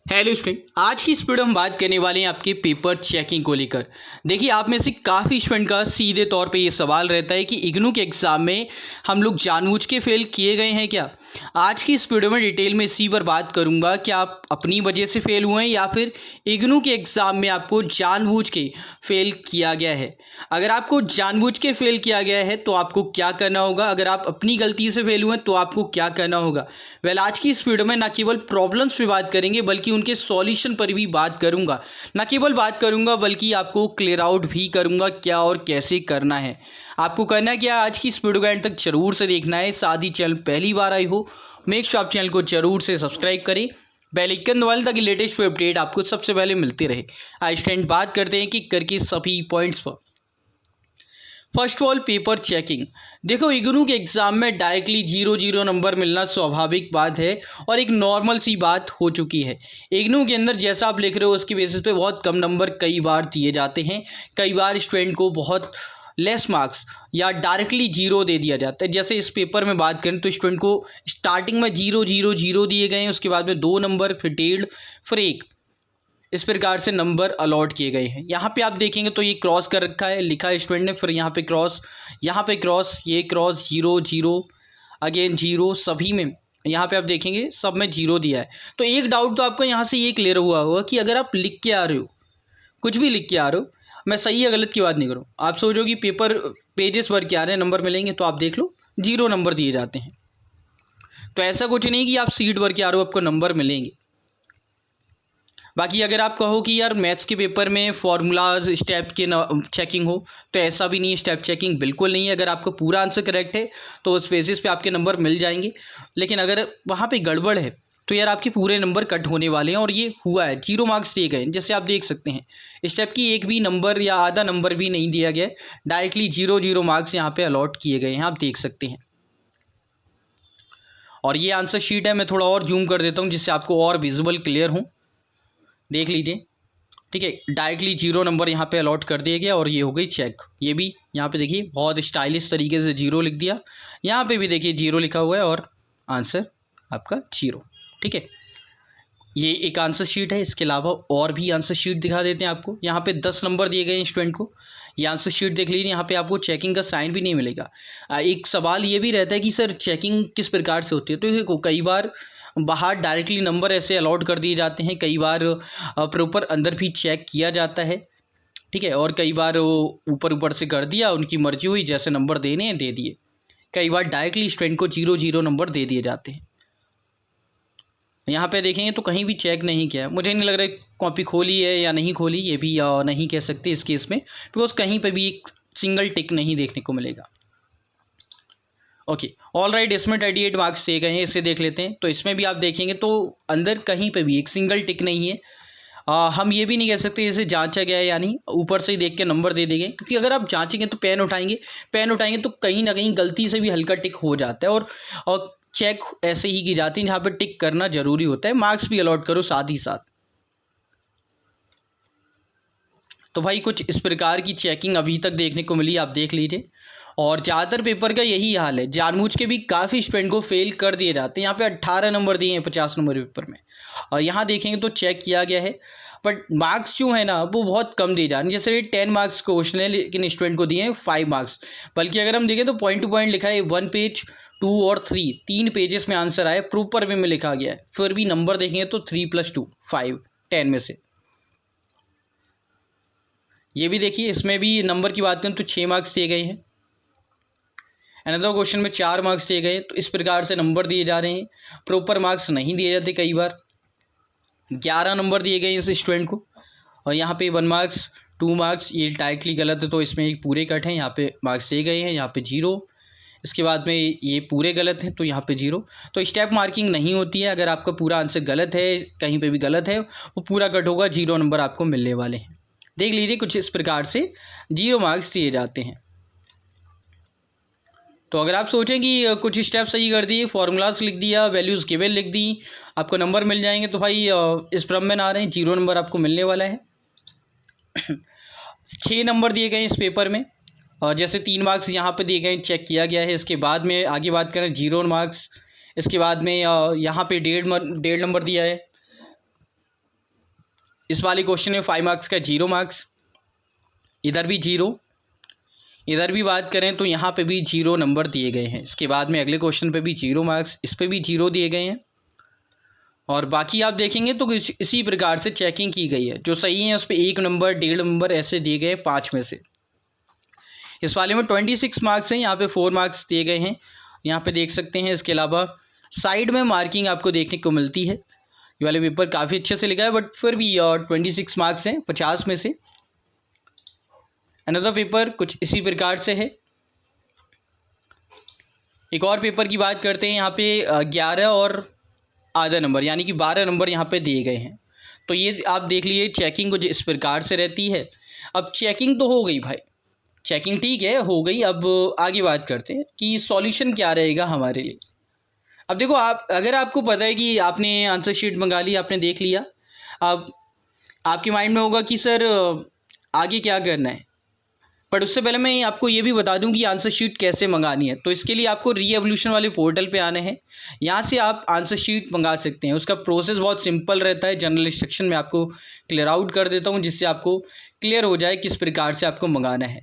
Hello student, आज की इस वीडियो में हम बात करने वाले हैं आपके पेपर चेकिंग को लेकर। देखिए, आप में से काफ़ी स्टूडेंट का सीधे तौर पे ये सवाल रहता है कि इग्नू के एग्ज़ाम में हम लोग जानबूझ के फेल किए गए हैं क्या। आज की इस वीडियो में डिटेल में इसी पर बात करूंगा कि आप अपनी वजह से फेल हुए हैं या फिर इग्नू के एग्ज़ाम में आपको जानबूझ के फेल किया गया है। अगर आपको जानबूझ के फेल किया गया है तो आपको क्या करना होगा, अगर आप अपनी गलती से फेल हुए हैं तो आपको क्या करना होगा। आज की इस वीडियो में ना केवल प्रॉब्लम्स पे बात करेंगे बल्कि उनके सॉल्यूशन पर भी बात करूंगा। ना केवल बात करूंगा बल्कि आपको क्लियर आउट भी करूंगा क्या और कैसे करना है। आपको करना क्या, आज की इस वीडियो को एंड तक जरूर से देखना है। साथ ही चैनल पहली बार आई हो, मेक श्योर आप चैनल को जरूर से सब्सक्राइब करें, बेल आइकन दबाएं ताकि लेटेस्ट अपडेट आपको सबसे पहले मिलती रहे। आज स्टूडेंट बात करते हैं कि करके सभी पॉइंट्स पर। First of all, paper checking. देखो, इग्नू के एग्ज़ाम में डायरेक्टली 0 नंबर मिलना स्वाभाविक बात है और एक नॉर्मल सी बात हो चुकी है। इग्नू के अंदर जैसा आप लिख रहे हो उसकी बेसिस पे बहुत कम नंबर कई बार दिए जाते हैं। कई बार स्टूडेंट को बहुत लेस मार्क्स या डायरेक्टली 0 दे दिया जाता है। जैसे इस पेपर में बात करें तो स्टूडेंट को स्टार्टिंग में 0 दिए गए हैं, उसके बाद में 2 नंबर, फिर 1.5, फिर 1, इस प्रकार से नंबर अलॉट किए गए हैं। यहाँ पे आप देखेंगे तो ये क्रॉस कर रखा है, लिखा है स्टूडेंट ने, फिर यहाँ पे क्रॉस, ये क्रॉस, 0 अगेन 0, सभी में यहाँ पे आप देखेंगे सब में 0 दिया है। तो एक डाउट तो आपको यहाँ से ये क्लियर हुआ होगा कि अगर आप लिख के आ रहे हो, कुछ भी लिख के आ रहे हो, मैं सही या गलत की बात नहीं करूँ, आप सोचो कि पेपर पेजेस भर के आ रहे हैं, नंबर मिलेंगे, तो आप देख लो 0 नंबर दिए जाते हैं। तो ऐसा कुछ नहीं कि आप सीट भर के आ रहे हो आपको नंबर मिलेंगे। बाकी अगर आप कहो कि यार मैथ्स के पेपर में फॉर्मूलाज स्टेप के चेकिंग हो, तो ऐसा भी नहीं है, स्टेप चेकिंग बिल्कुल नहीं है। अगर आपका पूरा आंसर करेक्ट है तो उस बेसिस पे आपके नंबर मिल जाएंगे, लेकिन अगर वहाँ पे गड़बड़ है तो यार आपके पूरे नंबर कट होने वाले हैं। और ये हुआ है, 0 मार्क्स दिए गए, जैसे आप देख सकते हैं स्टेप की एक भी नंबर या आधा नंबर भी नहीं दिया गया, डायरेक्टली 0 मार्क्स यहाँ पे अलॉट किए गए हैं, आप देख सकते हैं। और ये आंसर शीट है, मैं थोड़ा और जूम कर देता हूँ जिससे आपको और विजुअल क्लियर हो, देख लीजिए। ठीक है, डायरेक्टली 0 नंबर यहाँ पे अलॉट कर दिया गया और ये हो गई चेक। ये भी यहाँ पे देखिए बहुत स्टाइलिश तरीके से 0 लिख दिया, यहाँ पे भी देखिए 0 लिखा हुआ है और आंसर आपका 0। ठीक है, ये एक आंसर शीट है। इसके अलावा और भी आंसर शीट दिखा देते हैं आपको। यहाँ पे 10 नंबर दिए गए हैं स्टूडेंट को, ये आंसर शीट देख लीजिए। यहाँ पे आपको चेकिंग का साइन भी नहीं मिलेगा। एक सवाल ये भी रहता है कि सर चेकिंग किस प्रकार से होती है, तो देखो कई बार बाहर डायरेक्टली नंबर ऐसे अलॉट कर दिए जाते हैं, कई बार प्रॉपर अंदर भी चेक किया जाता है। ठीक है, और कई बार वो ऊपर से कर दिया, उनकी मर्जी हुई, जैसे नंबर देने हैं दे दिए। कई बार डायरेक्टली स्टूडेंट को 0 नंबर दे दिए जाते हैं। यहाँ पे देखेंगे तो कहीं भी चेक नहीं किया है। मुझे नहीं लग रहा है कॉपी खोली है या नहीं खोली, ये भी नहीं कह सकते इस केस में, बिकॉज कहीं पे भी एक सिंगल टिक नहीं देखने को मिलेगा। ओके, ऑल राइट, इसमें 38 मार्क्स दिए गए हैं, इसे देख लेते हैं। तो इसमें भी आप देखेंगे तो अंदर कहीं पे भी एक सिंगल टिक नहीं है। हम ये भी नहीं कह सकते इसे जांचा गया है या नहीं, ऊपर से ही देख के नंबर दे देंगे, क्योंकि अगर आप जांचेंगे तो पेन उठाएंगे तो कहीं ना कहीं गलती से भी हल्का टिक हो जाता है। और चेक ऐसे ही की जाती है जहाँ पर टिक करना जरूरी होता है। मार्क्स भी अलॉट करो साथ ही साथ। तो भाई कुछ इस प्रकार की चेकिंग अभी तक देखने को मिली, आप देख लीजिए। और ज़्यादातर पेपर का यही हाल है, जानबूझ के भी काफ़ी स्टूडेंट को फेल कर दिए जाते हैं। यहाँ पे 18 नंबर दिए हैं 50 नंबर पेपर में, और यहाँ देखेंगे तो चेक किया गया है, बट मार्क्स जो है ना वो बहुत कम दिए जा रहे हैं। जैसे 10 मार्क्स क्वेश्चन है, लेकिन स्टूडेंट को दिए हैं 5 मार्क्स। बल्कि अगर हम देखें तो पॉइंट टू पॉइंट लिखा है, 1 पेज, 2 और 3, 3 पेजेस में आंसर आया, प्रॉपर वे में लिखा गया है। फिर भी नंबर देखेंगे तो 3 + 2 5, 10 में से। ये भी देखिए, इसमें भी नंबर की बात करें तो 6 मार्क्स दिए गए हैं। अनदर क्वेश्चन में 4 मार्क्स दिए गए। तो इस प्रकार से नंबर दिए जा रहे हैं, प्रॉपर मार्क्स नहीं दिए जाते। कई बार 11 नंबर दिए गए इस स्टूडेंट को, और यहाँ पे 1 मार्क्स, 2 मार्क्स, ये डायरेक्टली गलत है तो इसमें एक पूरे कट हैं, यहाँ पे मार्क्स दिए गए हैं, यहाँ पे 0। इसके बाद में ये पूरे गलत हैं तो यहाँ पे 0। तो स्टेप मार्किंग नहीं होती है। अगर आपका पूरा आंसर गलत है, कहीं पे भी गलत है, वो पूरा कट होगा, 0 नंबर आपको मिलने वाले हैं। देख लीजिए, कुछ इस प्रकार से 0 मार्क्स दिए जाते हैं। तो अगर आप सोचें कि कुछ स्टेप सही कर दिए, फॉर्मूलाज लिख दिया, वैल्यूज़ केवल लिख दी, आपको नंबर मिल जाएंगे, तो भाई इस भ्रम में ना रहें, 0 नंबर आपको मिलने वाला है। 6 नंबर दिए गए इस पेपर में, और जैसे 3 मार्क्स यहाँ पे दिए गए, चेक किया गया है। इसके बाद में आगे बात करें 0 मार्क्स, इसके बाद में यहाँ पे 1.5 नंबर दिया है, इस वाले क्वेश्चन में 5 मार्क्स का 0 मार्क्स, इधर भी 0, इधर भी बात करें तो यहाँ पे भी 0 नंबर दिए गए हैं। इसके बाद में अगले क्वेश्चन पे भी 0 मार्क्स, इस पे भी 0 दिए गए हैं। और बाकी आप देखेंगे तो इसी प्रकार से चेकिंग की गई है। जो सही है उस पर 1 नंबर, 1.5 नंबर ऐसे दिए गए 5 में से। इस वाले में 26 मार्क्स हैं, यहाँ पे 4 मार्क्स दिए गए हैं, यहाँ पे देख सकते हैं। इसके अलावा साइड में मार्किंग आपको देखने को मिलती है। ये वाले पेपर काफ़ी अच्छे से लिखा है, बट फिर भी 26 मार्क्स हैं 50 में से। अनदर पेपर कुछ इसी प्रकार से है। एक और पेपर की बात करते हैं। यहाँ पे 11 और आधा नंबर यानी कि 12 नंबर यहाँ पे दिए गए हैं। तो ये आप देख लीजिए चेकिंग कुछ इस प्रकार से रहती है। अब चेकिंग तो हो गई भाई, चेकिंग ठीक है हो गई। अब आगे बात करते हैं कि सॉल्यूशन क्या रहेगा हमारे लिए। अब देखो, आप अगर आपको पता है कि आपने आंसर शीट मंगा ली, आपने देख लिया, अब आपके माइंड में होगा कि सर आगे क्या करना है। बट उससे पहले मैं आपको ये भी बता दूं कि आंसर शीट कैसे मंगानी है। तो इसके लिए आपको रीएवोल्यूशन वाले पोर्टल पे आना है। यहाँ से आप आंसर शीट मंगा सकते हैं। उसका प्रोसेस बहुत सिंपल रहता है। जनरल इंस्ट्रक्शन में आपको क्लियर आउट कर देता हूँ, जिससे आपको क्लियर हो जाए किस प्रकार से आपको मंगाना है।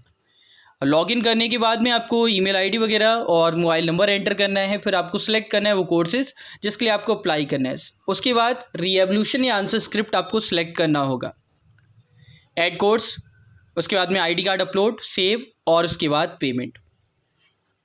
लॉगिन करने के बाद में आपको ईमेल आईडी वगैरह और मोबाइल नंबर एंटर करना है। फिर आपको सेलेक्ट करना है वो कोर्सेज जिसके लिए आपको अप्लाई करना है। उसके बाद रीएवोल्यूशन या आंसर स्क्रिप्ट आपको सेलेक्ट करना होगा। ऐड कोर्स, उसके बाद में आईडी कार्ड अपलोड, सेव, और उसके बाद पेमेंट।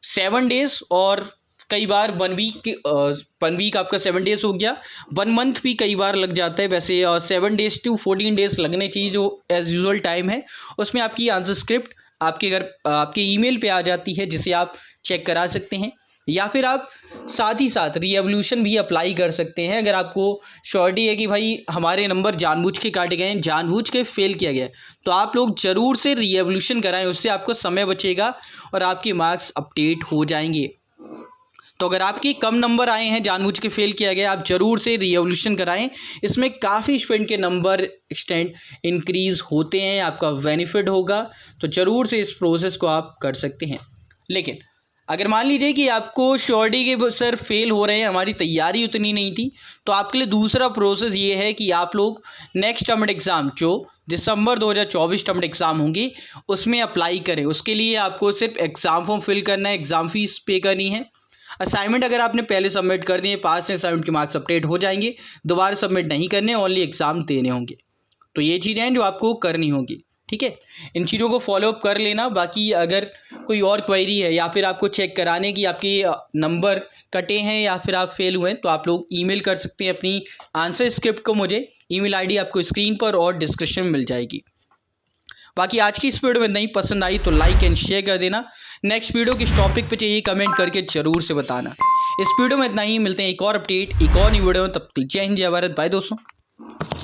7 डेज़ और कई बार 1 वीक आपका 7 डेज़ हो गया, 1 मंथ भी कई बार लग जाता है। वैसे 7 डेज़ to 14 डेज़ लगने चाहिए जो एज़ यूजुअल टाइम है। उसमें आपकी आंसर स्क्रिप्ट आपके घर आपके ईमेल पे आ जाती है, जिसे आप चेक करा सकते हैं। या फिर आप साथ ही साथ रीएवोल्यूशन भी अप्लाई कर सकते हैं। अगर आपको श्योरिटी है कि भाई हमारे नंबर जानबूझ के काटे गए हैं, जानबूझ के फेल किया गया है, तो आप लोग ज़रूर से रीएवोल्यूशन कराएं। उससे आपको समय बचेगा और आपके मार्क्स अपडेट हो जाएंगे। तो अगर आपके कम नंबर आए हैं, जानबूझ के फेल किया गया, आप ज़रूर से रीएवोल्यूशन कराएं। इसमें काफ़ी स्टूडेंट के नंबर एक्सटेंड इंक्रीज़ होते हैं, आपका बेनिफिट होगा। तो ज़रूर से इस प्रोसेस को आप कर सकते हैं। लेकिन अगर मान लीजिए कि आपको श्योरिटी के सर फेल हो रहे हैं, हमारी तैयारी उतनी नहीं थी, तो आपके लिए दूसरा प्रोसेस ये है कि आप लोग नेक्स्ट टर्म एग्ज़ाम जो दिसंबर 2024 टर्म एग्ज़ाम होंगी उसमें अप्लाई करें। उसके लिए आपको सिर्फ एग्ज़ाम फॉर्म फिल करना है, एग्ज़ाम फ़ीस पे करनी है। असाइनमेंट अगर आपने पहले सबमिट कर दिए, पास असाइनमेंट के मार्क्स अपडेट हो जाएंगे। दोबारा सबमिट नहीं करने, ओनली एग्ज़ाम देने होंगे। तो ये चीज़ें हैं जो आपको करनी होगी, ठीक है। इन चीज़ों को फॉलोअप कर लेना। बाकी अगर कोई और क्वेरी है या फिर आपको चेक कराने की आपके नंबर कटे हैं या फिर आप फेल हुए हैं, तो आप लोग ईमेल कर सकते हैं अपनी आंसर स्क्रिप्ट को। मुझे ईमेल आईडी आपको स्क्रीन पर और डिस्क्रिप्शन में मिल जाएगी। बाकी आज की इस वीडियो में नहीं पसंद आई तो लाइक एंड शेयर कर देना। नेक्स्ट वीडियो किस टॉपिक पे चाहिए कमेंट करके ज़रूर से बताना। इस वीडियो में इतना ही, मिलते हैं एक और अपडेट एक और न्यू वीडियो में। तब तक जय हिंद, जय भारत, बाय दोस्तों।